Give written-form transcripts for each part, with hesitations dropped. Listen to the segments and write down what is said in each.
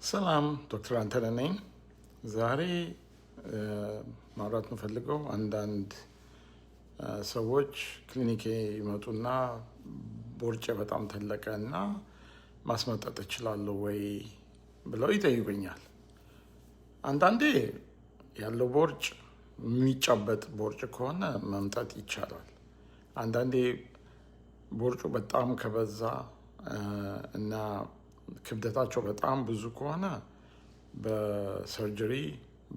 ሰላም ዶክተር አንተነህ ነኝ። ዛሬ ማውራት የምፈልገው አንዳንድ ሰዎች ክሊኒኬ ይመጡና ቦርጬ በጣም ተለቀ እና ማስመጠጥ እችላለሁ ወይ ብለው ይጠይቁኛል። አንዳንዴ ያለው ቦርጭ የሚጨበጥ ቦርጭ ከሆነ መምጠጥ ይቻላል። አንዳንዴ ቦርጩ በጣም ከበዛ እና ክብደታቸው በጣም ብዙ ከሆነ በሰርጀሪ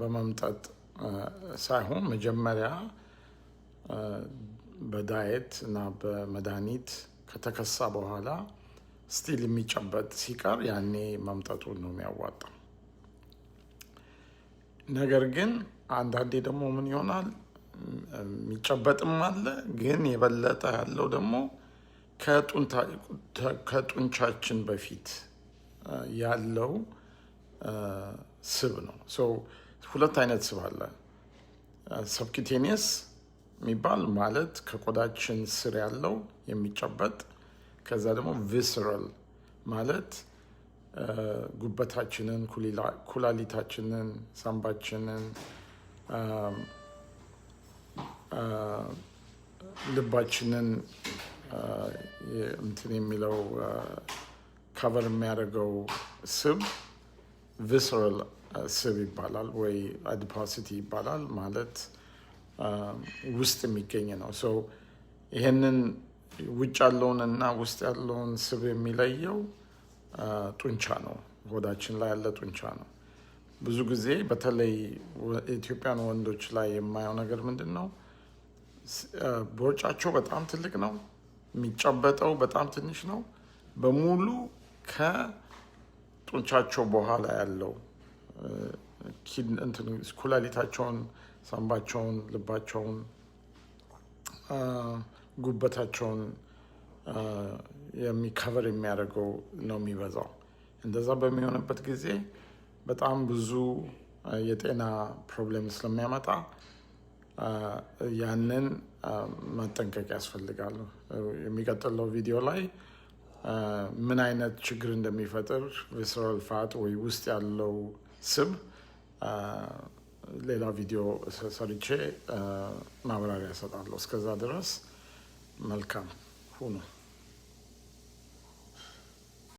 በመምጠጥ ሳይሆን መጀመሪያ በዳየት እና በመድኃኒት ከተከሳ በኋላ ስቲል የሚጨበጥ ሲቀር ያኔ መምጠጡን ነው የሚያዋጣው። ነገር ግን አንዳንዴ ደግሞ ምን ይሆናል፣ የሚጨበጥም አለ፣ ግን የበለጠ ያለው ደግሞ ከጡንቻችን በፊት ያለው ስብ ነው። ሁለት አይነት ስብ አለ። ሰብኪቴኒየስ የሚባል ማለት ከቆዳችን ስር ያለው የሚጨበጥ፣ ከዛ ደግሞ ቪስራል ማለት ጉበታችንን፣ ኩላሊታችንን፣ ሳምባችንን፣ ልባችንን እንትን የሚለው ከቨር የሚያደርገው ስብ ቪስራል ስብ ይባላል ወይ አዲፖሲቲ ይባላል። ማለት ውስጥ የሚገኝ ነው። ይሄንን ውጭ ያለውን እና ውስጥ ያለውን ስብ የሚለየው ጡንቻ ነው። ሆዳችን ላይ ያለ ጡንቻ ነው። ብዙ ጊዜ በተለይ ኢትዮጵያን ወንዶች ላይ የማየው ነገር ምንድን ነው፣ ቦርጫቸው በጣም ትልቅ ነው፣ የሚጨበጠው በጣም ትንሽ ነው። በሙሉ ከጡንቻቸው በኋላ ያለው ኩላሊታቸውን፣ ሳምባቸውን፣ ልባቸውን፣ ጉበታቸውን የሚከቨር የሚያደርገው ነው የሚበዛው። እንደዛ በሚሆንበት ጊዜ በጣም ብዙ የጤና ፕሮብሌም ስለሚያመጣ ያንን መጠንቀቅ ያስፈልጋል። የሚቀጥለው ቪዲዮ ላይ ምን አይነት ችግር እንደሚፈጥር ቪስራል ፋት ወይ ውስጥ ያለው ስብ ሌላ ቪዲዮ ሰርቼ ማብራሪያ እሰጣለሁ። እስከዛ ድረስ መልካም ሁኑ።